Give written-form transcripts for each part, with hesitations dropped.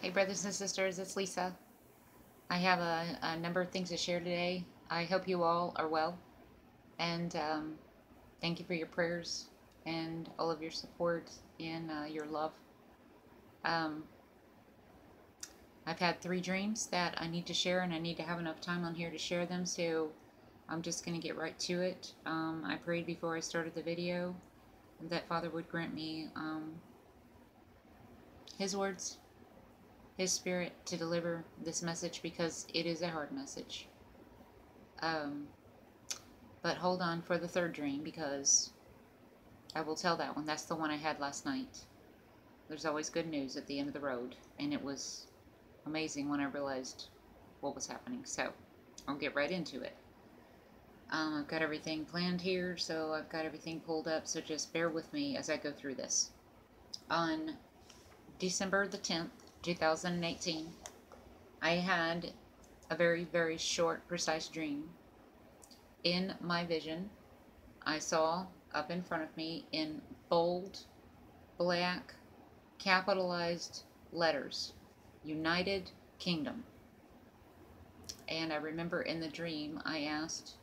Hey, brothers and sisters, it's Lisa. I have a number of things to share today. I hope you all are well, and thank you for your prayers and all of your support and your love. Um, I've had 3 dreams that I need to share, and I need to have enough time on here to share them, so I'm just going to get right to it. I prayed before I started the video that Father would grant me His words, His Spirit to deliver this message because it is a hard message. Um, But hold on for the third dream because I will tell that one. That's the one I had last night. There's always good news at the end of the road, and it was amazing when I realized what was happening. So I'll get right into it. I've got everything planned here, so I've got everything pulled up, so just bear with me as I go through this. On December the 10th, 2018, I had a very, very short, precise dream. In my vision, I saw up in front of me in bold, black, capitalized letters, United Kingdom. And I remember in the dream I asked,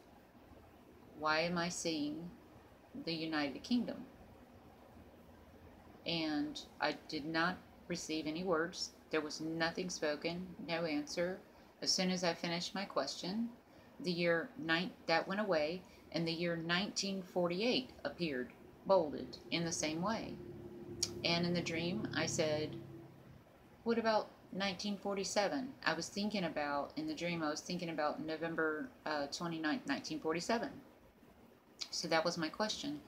why am I seeing the United Kingdom? And I did not receive any words. There was nothing spoken, no answer. As soon as I finished my question, that went away, and the year 1948 appeared, bolded, in the same way. And in the dream, I said, what about 1947? In the dream, I was thinking about November 29th, 1947. So that was my question.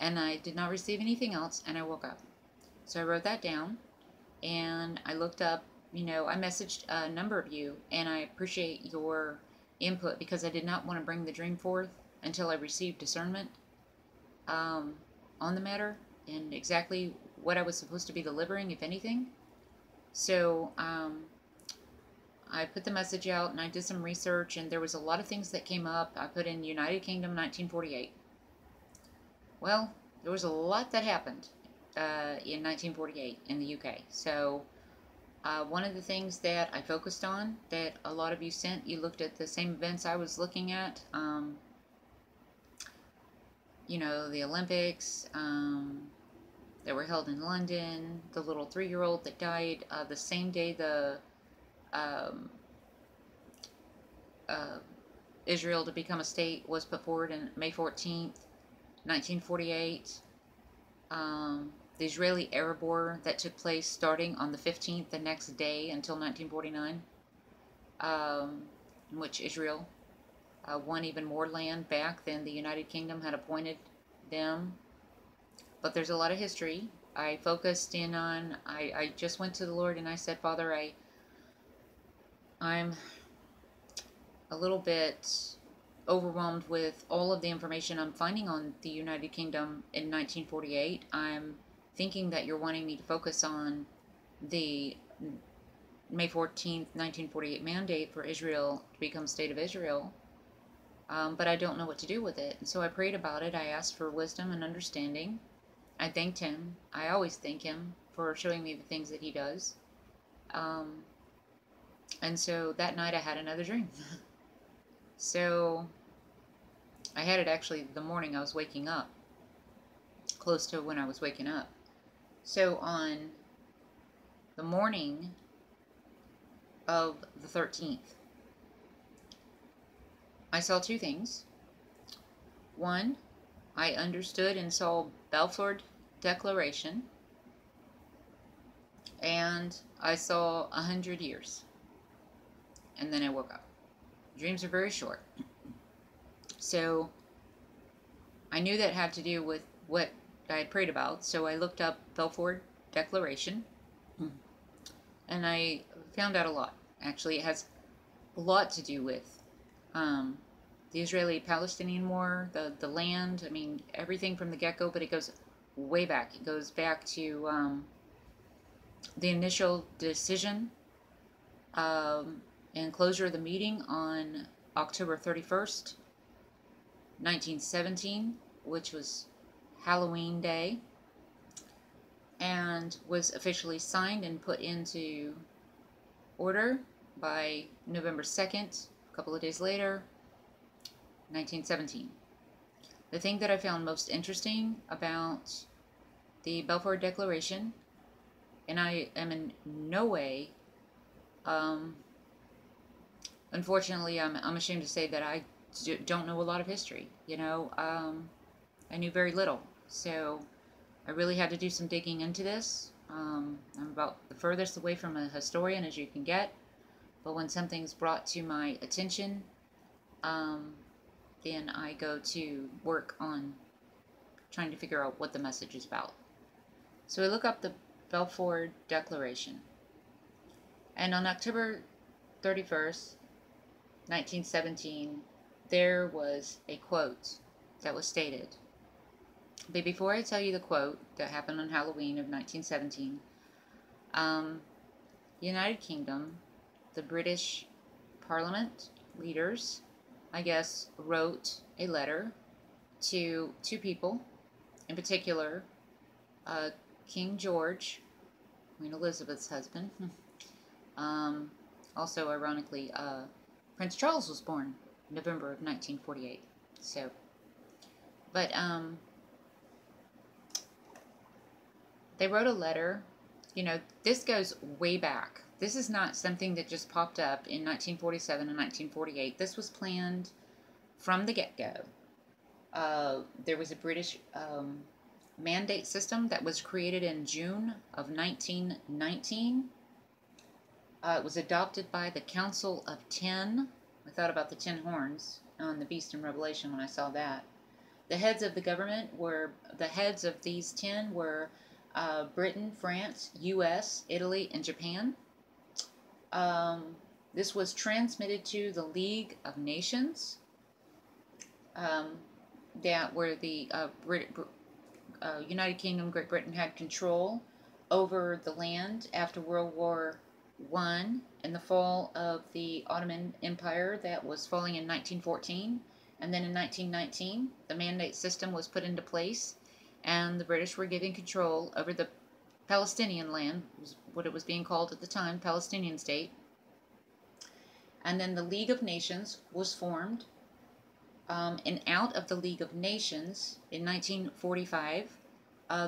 And I did not receive anything else, and I woke up. So I wrote that down, and I looked up, I messaged a number of you, and I appreciate your input because I did not want to bring the dream forth until I received discernment on the matter and exactly what I was supposed to be delivering, if anything. So I put the message out and I did some research, and there was a lot of things that came up. I put in United Kingdom 1948. Well, there was a lot that happened in 1948 in the UK. So one of the things that I focused on that a lot of you sent, you looked at the same events I was looking at. The Olympics that were held in London, the little 3-year-old that died the same day the um, uh, Israel to become a state was put forward in May 14th, 1948. The Israeli-Arab War that took place starting on the 15th, the next day until 1949, in which Israel won even more land back than the United Kingdom had appointed them. But there's a lot of history. I focused in on, I just went to the Lord and I said, Father, I'm a little bit overwhelmed with all of the information I'm finding on the United Kingdom in 1948. I'm thinking that you're wanting me to focus on the May 14th, 1948 mandate for Israel to become state of Israel. But I don't know what to do with it. And so I prayed about it. I asked for wisdom and understanding. I thanked him. I always thank him for showing me the things that he does. And so that night I had another dream. So I had it actually the morning I was waking up, close to when I was waking up. So on the morning of the 13th, I saw 2 things. One, I understood and saw Balfour Declaration, and I saw 100 years, and then I woke up. Dreams are very short. So I knew that had to do with what I had prayed about, so I looked up Balfour Declaration, and I found out a lot. Actually, it has a lot to do with the Israeli-Palestinian war, the land, I mean, everything from the get-go, but it goes way back. It goes back to the initial decision and closure of the meeting on October 31st, 1917, which was Halloween Day, and was officially signed and put into order by November 2nd, a couple of days later, 1917. The thing that I found most interesting about the Balfour Declaration, and I am in no way, unfortunately, I'm ashamed to say that I don't know a lot of history. I knew very little. So I really had to do some digging into this. I'm about the furthest away from a historian as you can get. But when something's brought to my attention, then I go to work on trying to figure out what the message is about. So I look up the Balfour Declaration. And on October 31st, 1917, there was a quote that was stated. But before I tell you the quote that happened on Halloween of 1917, the United Kingdom, the British Parliament leaders, I guess, wrote a letter to two people, in particular, King George, Queen Elizabeth's husband. Also, ironically, Prince Charles was born in November of 1948. So, but they wrote a letter. This goes way back. This is not something that just popped up in 1947 and 1948. This was planned from the get-go. There was a British mandate system that was created in June of 1919. It was adopted by the Council of 10. I thought about the 10 horns on the Beast in Revelation when I saw that. The heads of these 10 were Britain, France, U.S., Italy, and Japan. This was transmitted to the League of Nations, that where the United Kingdom, Great Britain, had control over the land after World War I and the fall of the Ottoman Empire that was falling in 1914. And then in 1919, the mandate system was put into place, and the British were given control over the Palestinian land, was what it was being called at the time, Palestinian state. And then the League of Nations was formed, and out of the League of Nations in 1945,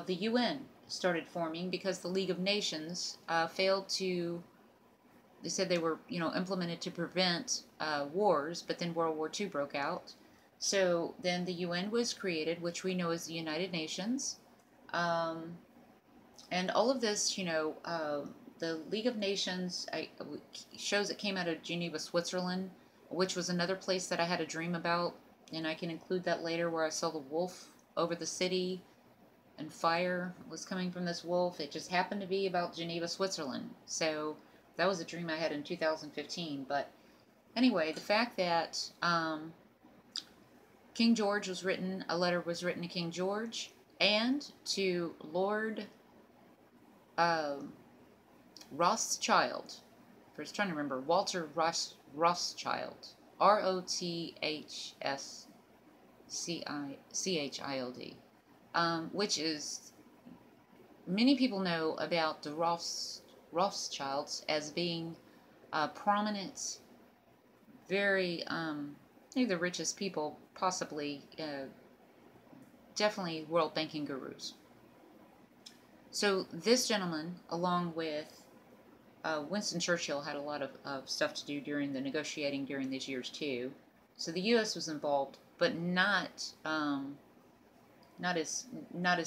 the UN started forming because the League of Nations failed to. They said they were, implemented to prevent wars, but then World War II broke out. So then the UN was created, which we know as the United Nations. And all of this, the League of Nations shows it came out of Geneva, Switzerland, which was another place that I had a dream about. And I can include that later, where I saw the wolf over the city and fire was coming from this wolf. It just happened to be about Geneva, Switzerland. So that was a dream I had in 2015. But anyway, the fact that King George a letter was written to King George and to Lord Rothschild. I was trying to remember. Walter Rothschild. Rothschild. Which is, many people know about the Rothschilds as being prominent, very, they're the richest people, possibly, definitely world banking gurus. So this gentleman, along with Winston Churchill, had a lot of stuff to do during the negotiating during these years too. So the U.S. was involved, but not as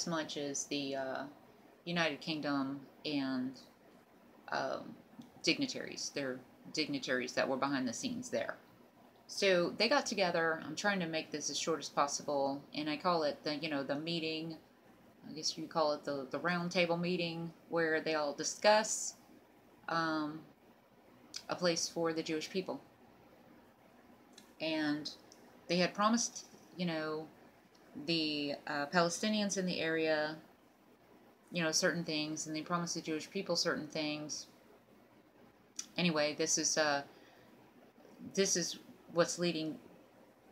much as the United Kingdom and dignitaries. They're dignitaries that were behind the scenes there. So they got together. I'm trying to make this as short as possible, and I call it the meeting. I guess you call it the round table meeting, where they all discuss a place for the Jewish people. And they had promised, the Palestinians in the area, certain things, and they promised the Jewish people certain things. Anyway, this is what's leading.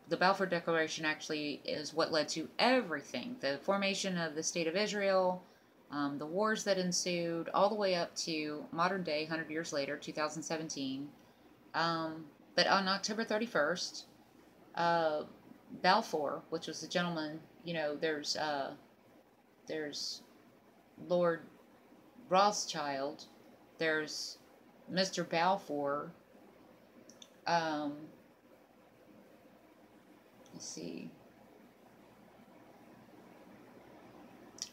The Balfour Declaration actually is what led to everything. The formation of the State of Israel, the wars that ensued, all the way up to modern day, 100 years later, 2017. But on October 31st, uh, Balfour, which was the gentleman, there's Lord Rothschild, there's Mr. Balfour. Um, let's see.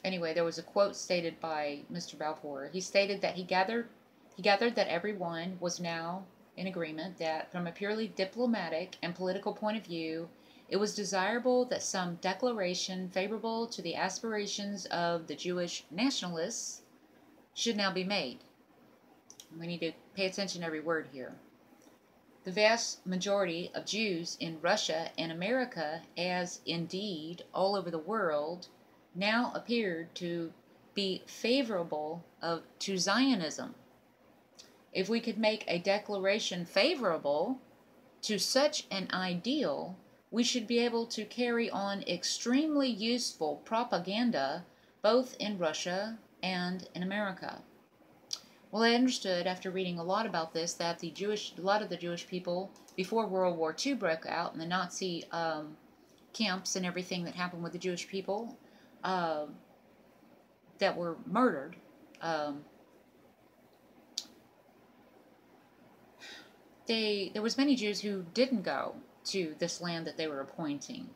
Anyway, there was a quote stated by Mr. Balfour. He stated that he gathered that everyone was now in agreement that, from a purely diplomatic and political point of view, it was desirable that some declaration favorable to the aspirations of the Jewish nationalists should now be made. We need to pay attention to every word here. The vast majority of Jews in Russia and America, as indeed all over the world, now appeared to be favorable to Zionism. If we could make a declaration favorable to such an ideal, we should be able to carry on extremely useful propaganda both in Russia and in America. Well, I understood after reading a lot about this that a lot of the Jewish people, before World War II broke out and the Nazi camps and everything that happened with the Jewish people that were murdered, there was many Jews who didn't go to this land that they were appointing.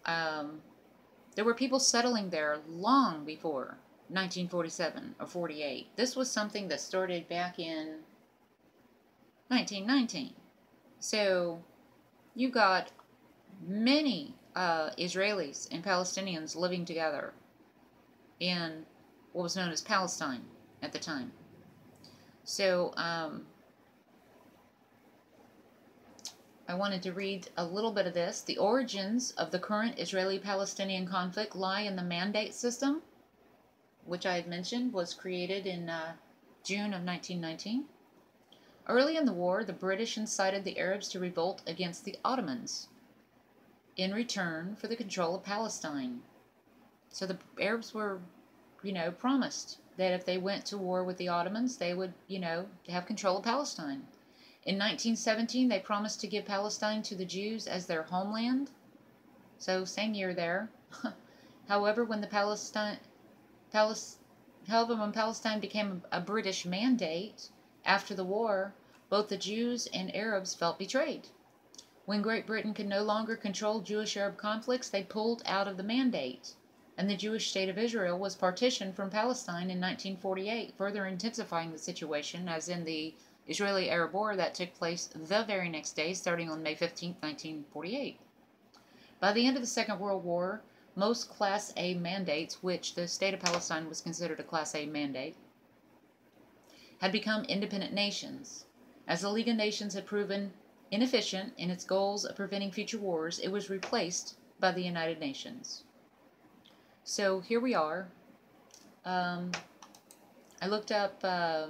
There were people settling there long before 1947 or 48. This was something that started back in 1919. So you got many Israelis and Palestinians living together in what was known as Palestine at the time. So I wanted to read a little bit of this. The origins of the current Israeli-Palestinian conflict lie in the mandate system, which I had mentioned was created in June of 1919. Early in the war, the British incited the Arabs to revolt against the Ottomans in return for the control of Palestine. So the Arabs were, promised that if they went to war with the Ottomans, they would, have control of Palestine. In 1917, they promised to give Palestine to the Jews as their homeland. So same year there. However, when Palestine became a British mandate after the war, both the Jews and Arabs felt betrayed. When Great Britain could no longer control Jewish-Arab conflicts, they pulled out of the mandate, and the Jewish state of Israel was partitioned from Palestine in 1948, further intensifying the situation, as in the Israeli-Arab War that took place the very next day, starting on May 15, 1948. By the end of the Second World War, most Class A mandates, which the state of Palestine was considered a Class A mandate, had become independent nations. As the League of Nations had proven inefficient in its goals of preventing future wars, it was replaced by the United Nations. So here we are. I looked up, there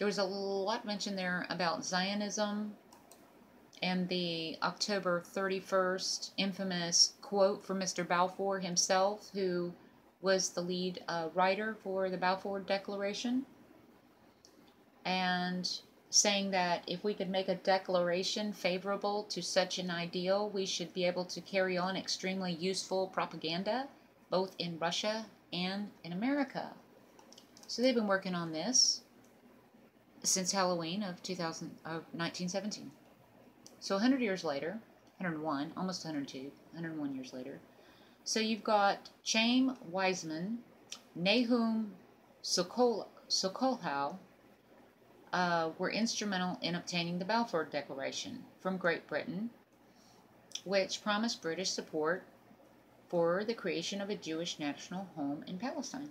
was a lot mentioned there about Zionism and the October 31st infamous quote from Mr. Balfour himself, who was the lead writer for the Balfour Declaration, and saying that if we could make a declaration favorable to such an ideal, we should be able to carry on extremely useful propaganda, both in Russia and in America. So they've been working on this since Halloween of 1917. So 100 years later, 101, almost 102, 101 years later. So you've got Chaim Weizmann, Nahum Sokolhow, were instrumental in obtaining the Balfour Declaration from Great Britain, which promised British support for the creation of a Jewish national home in Palestine.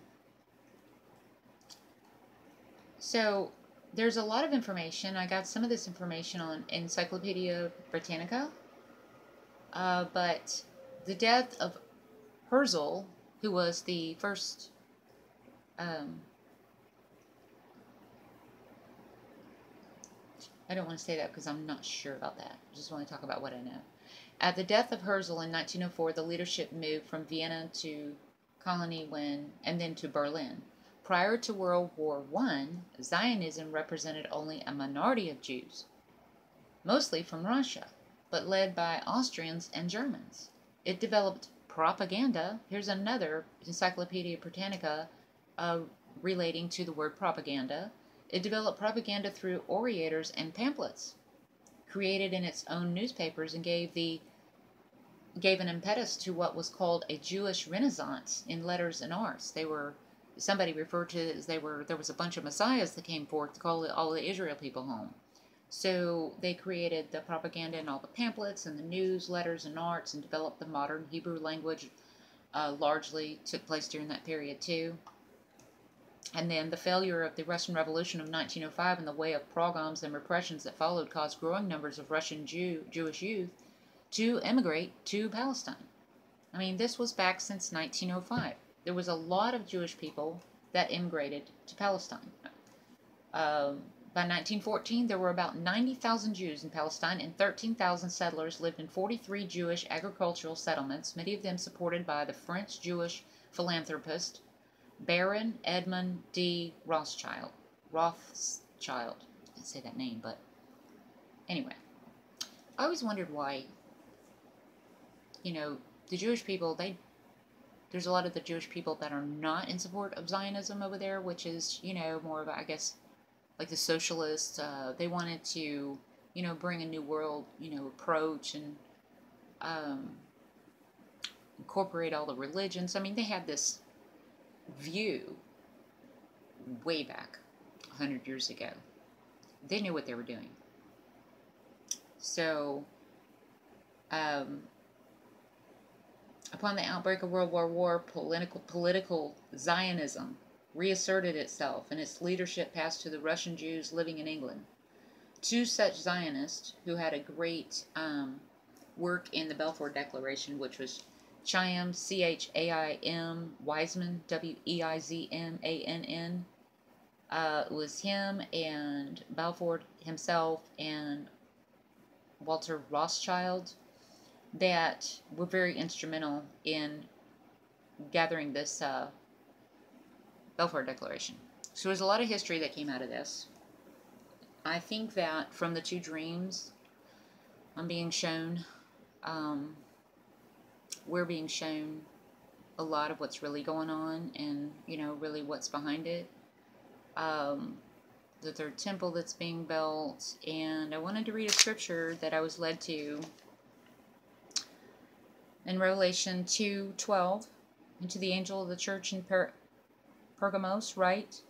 So there's a lot of information. I got some of this information on Encyclopedia Britannica, but the death of Herzl, who was the first I don't want to say that because I'm not sure about that. I just want to talk about what I know. At the death of Herzl in 1904, the leadership moved from Vienna to colony and then to Berlin. Prior to World War One, Zionism represented only a minority of Jews, mostly from Russia, but led by Austrians and Germans. It developed propaganda. Here's another Encyclopedia Britannica uh, relating to the word propaganda. It developed propaganda through orators and pamphlets, created in its own newspapers, and gave an impetus to what was called a Jewish Renaissance in letters and arts. Somebody referred to it as there was a bunch of messiahs that came forth to call all the Israel people home. So they created the propaganda and all the pamphlets and the news, letters, and arts, and developed the modern Hebrew language. Largely took place during that period too. And then the failure of the Russian Revolution of 1905 and the way of pogroms and repressions that followed caused growing numbers of Russian Jewish youth to emigrate to Palestine. I mean, this was back since 1905. There was a lot of Jewish people that immigrated to Palestine. By 1914, there were about 90,000 Jews in Palestine, and 13,000 settlers lived in 43 Jewish agricultural settlements, many of them supported by the French Jewish philanthropist Baron Edmund de Rothschild. Rothschild. I didn't say that name, but anyway. I always wondered why, the Jewish people, there's a lot of the Jewish people that are not in support of Zionism over there, which is, more of, I guess, like the socialists. They wanted to, bring a new world, approach and incorporate all the religions. I mean, they had this view way back 100 years ago. They knew what they were doing. So, upon the outbreak of World War I, political Zionism reasserted itself, and its leadership passed to the Russian Jews living in England. Two such Zionists who had a great work in the Balfour Declaration, which was Chaim, Chaim Weizmann, Weizmann. It was him and Balfour himself and Walter Rothschild that were very instrumental in gathering this Balfour Declaration. So there's a lot of history that came out of this. I think that from the two dreams, I'm being shown, we're being shown a lot of what's really going on and, really what's behind it. The third temple that's being built, and I wanted to read a scripture that I was led to in Revelation 2:12, and to the angel of the church in Pergamos write,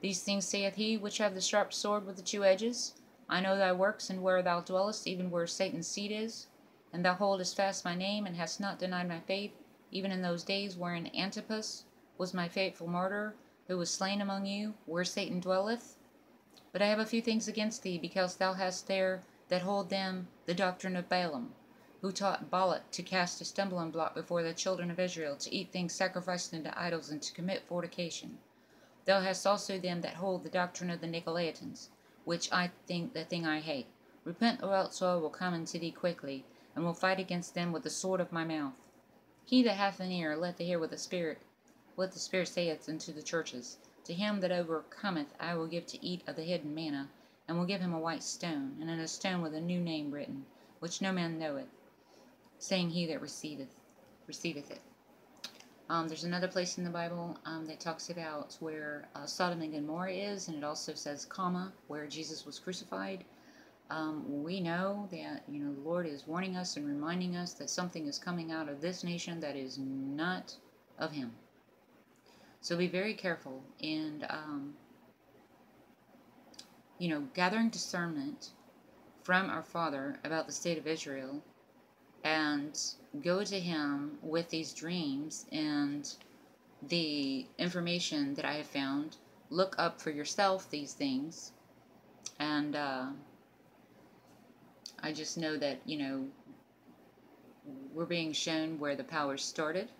These things saith he which hath the sharp sword with the two edges. I know thy works, and where thou dwellest, even where Satan's seat is, and thou holdest fast my name, and hast not denied my faith, even in those days wherein Antipas was my faithful martyr, who was slain among you, where Satan dwelleth. But I have a few things against thee, because thou hast there that hold them the doctrine of Balaam, who taught Balak to cast a stumbling block before the children of Israel, to eat things sacrificed unto idols, and to commit fornication. Thou hast also them that hold the doctrine of the Nicolaitans, which I think the thing I hate. Repent, or else I will come unto thee quickly, and will fight against them with the sword of my mouth. He that hath an ear, let the hear what the Spirit saith unto the churches. To him that overcometh I will give to eat of the hidden manna, and will give him a white stone, and in a stone with a new name written, which no man knoweth, saying he that receiveth it. There's another place in the Bible that talks about where Sodom and Gomorrah is, and it also says, where Jesus was crucified. We know that, the Lord is warning us and reminding us that something is coming out of this nation that is not of him. So be very careful and, gathering discernment from our Father about the state of Israel, and go to him with these dreams and the information that I have found. Look up for yourself these things, and I just know that, we're being shown where the power started.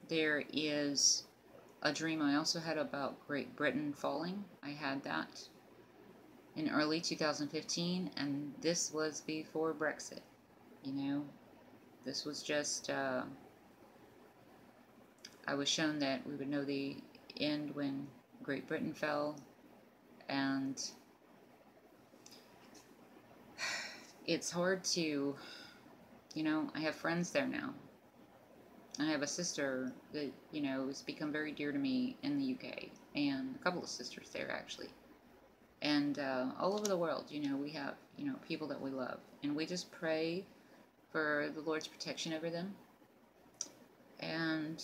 There is a dream I also had about Great Britain falling. I had that in early 2015, and this was before Brexit, This was just, I was shown that we would know the end when Great Britain fell, and it's hard to, I have friends there now. I have a sister that, has become very dear to me in the UK, and a couple of sisters there, actually. And all over the world, we have, people that we love. And we just pray for the Lord's protection over them. And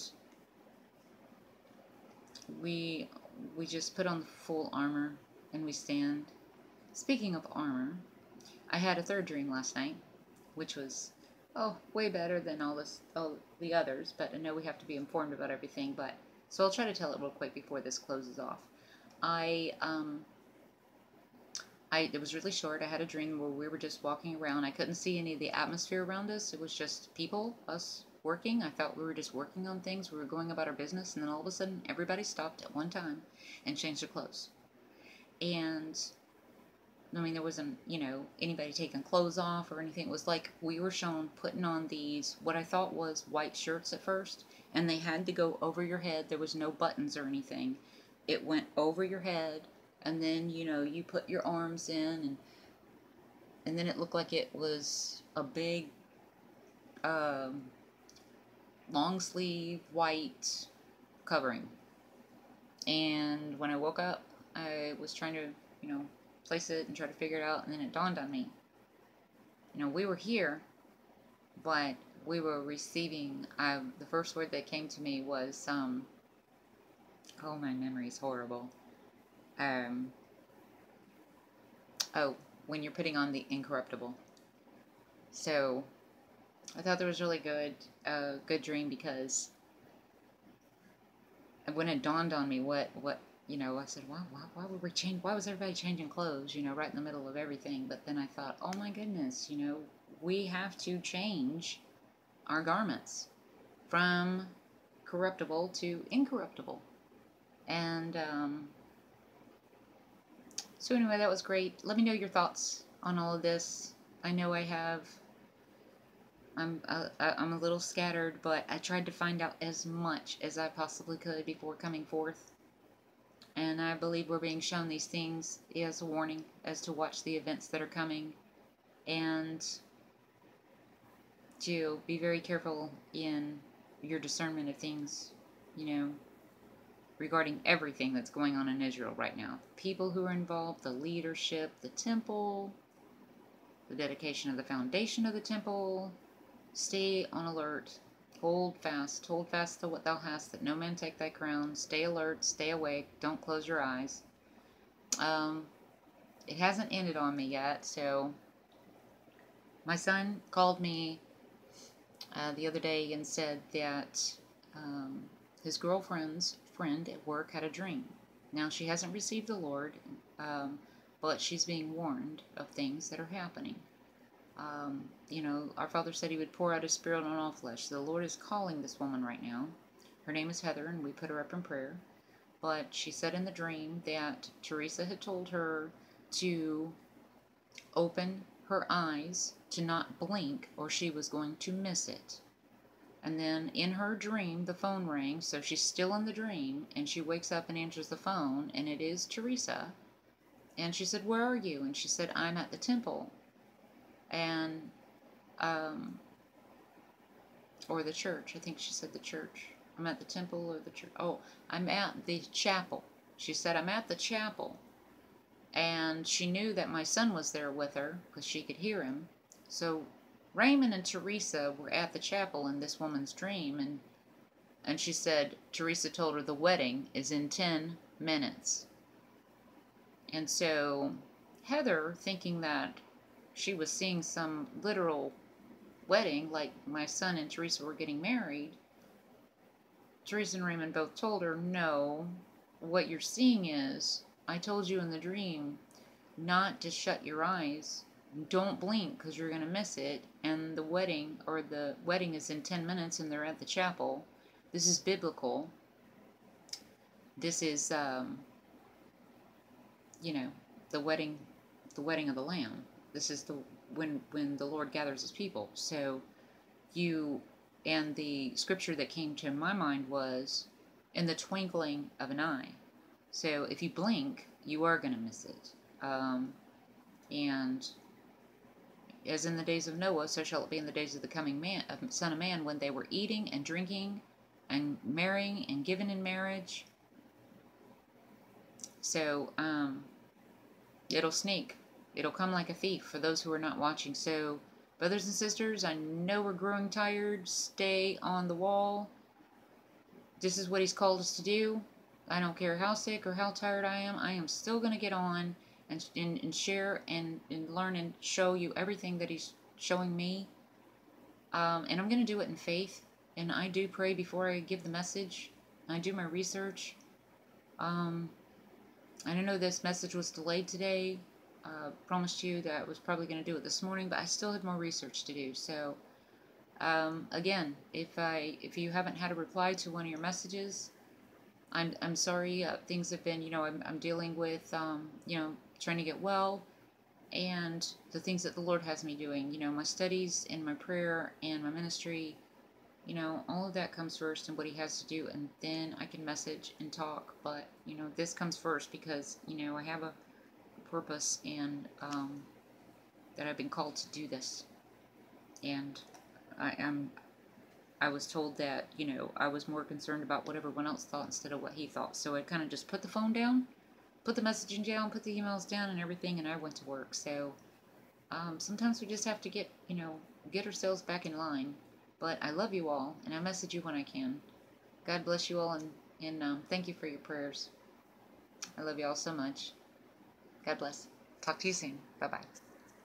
we just put on the full armor and we stand. Speaking of armor, I had a third dream last night, which was way better than all the others, but I know we have to be informed about everything, but so I'll try to tell it real quick before this closes off. It was really short. I had a dream where we were just walking around. I couldn't see any of the atmosphere around us. It was just people, us working. I felt we were just working on things. We were going about our business, and then all of a sudden, everybody stopped at one time and changed their clothes. And I mean, there wasn't, anybody taking clothes off or anything. It was like we were shown putting on these, what I thought was white shirts at first, and they had to go over your head. There was no buttons or anything. It went over your head, and then, you put your arms in, and then it looked like it was a big, long sleeve white covering. And when I woke up, I was trying to, place it and try to figure it out, and then it dawned on me. We were here, but we were receiving, the first word that came to me was, my memory's horrible. When you're putting on the Incorruptible. So, I thought that was really good dream, because when it dawned on me what I said, why were we why was everybody changing clothes, right in the middle of everything? But then I thought, oh my goodness, we have to change our garments from corruptible to incorruptible. And, so anyway, that was great. Let me know your thoughts on all of this. I know I'm a little scattered, but I tried to find out as much as I possibly could before coming forth. And I believe we're being shown these things as a warning as to watch the events that are coming, and to be very careful in your discernment of things, regarding everything that's going on in Israel right now. People who are involved, the leadership, the temple, the dedication of the foundation of the temple. Stay on alert. Hold fast to what thou hast, that no man take thy crown. Stay alert, stay awake, don't close your eyes. It hasn't ended on me yet, so my son called me the other day and said that his girlfriend's friend at work had a dream. Now, she hasn't received the Lord, but she's being warned of things that are happening. Our Father said He would pour out His Spirit on all flesh. The Lord is calling this woman right now. Her name is Heather, and we put her up in prayer. But she said in the dream that Teresa had told her to open her eyes, to not blink, or she was going to miss it. And then in her dream, the phone rang, so she's still in the dream, and she wakes up and answers the phone, and it is Teresa. And she said, "Where are you?" And she said, "I'm at the temple." And, or the church. I think she said the church. I'm at the temple or the church. Oh, I'm at the chapel. She said, "I'm at the chapel." And she knew that my son was there with her, because she could hear him. So Raymond and Teresa were at the chapel in this woman's dream, and she said Teresa told her the wedding is in 10 minutes. And so Heather, thinking that she was seeing some literal wedding, like my son and Teresa were getting married, Teresa and Raymond both told her, "No, what you're seeing is, I told you in the dream not to shut your eyes. Don't blink, because you're going to miss it. And the wedding is in 10 minutes, and they're at the chapel. This is biblical. This is, the wedding of the Lamb. This is when the Lord gathers His people." So you, and the scripture that came to my mind was in the twinkling of an eye. So if you blink, you are going to miss it. And as in the days of Noah, so shall it be in the days of the coming Son of Man, when they were eating and drinking and marrying and given in marriage. So it'll sneak. It'll come like a thief for those who are not watching. So, brothers and sisters, I know we're growing tired. Stay on the wall. This is what He's called us to do. I don't care how sick or how tired I am still going to get on and share and learn and show you everything that He's showing me. And I'm going to do it in faith. And I do pray before I give the message. I do my research. I know this message was delayed today. Promised you that I was probably going to do it this morning, but I still have more research to do. So, again, if you haven't had a reply to one of your messages, I'm sorry. Things have been, I'm dealing with, trying to get well, and the things that the Lord has me doing. My studies and my prayer and my ministry. All of that comes first and what He has to do, and then I can message and talk. But, this comes first because, I have a purpose and that I've been called to do this. And I was told that, I was more concerned about what everyone else thought instead of what He thought. So I kind of just put the phone down, put the messaging down, put the emails down and everything, and I went to work. So sometimes we just have to get ourselves back in line. But I love you all, and I message you when I can. God bless you all, and thank you for your prayers. I love you all so much. God bless. Talk to you soon. Bye-bye.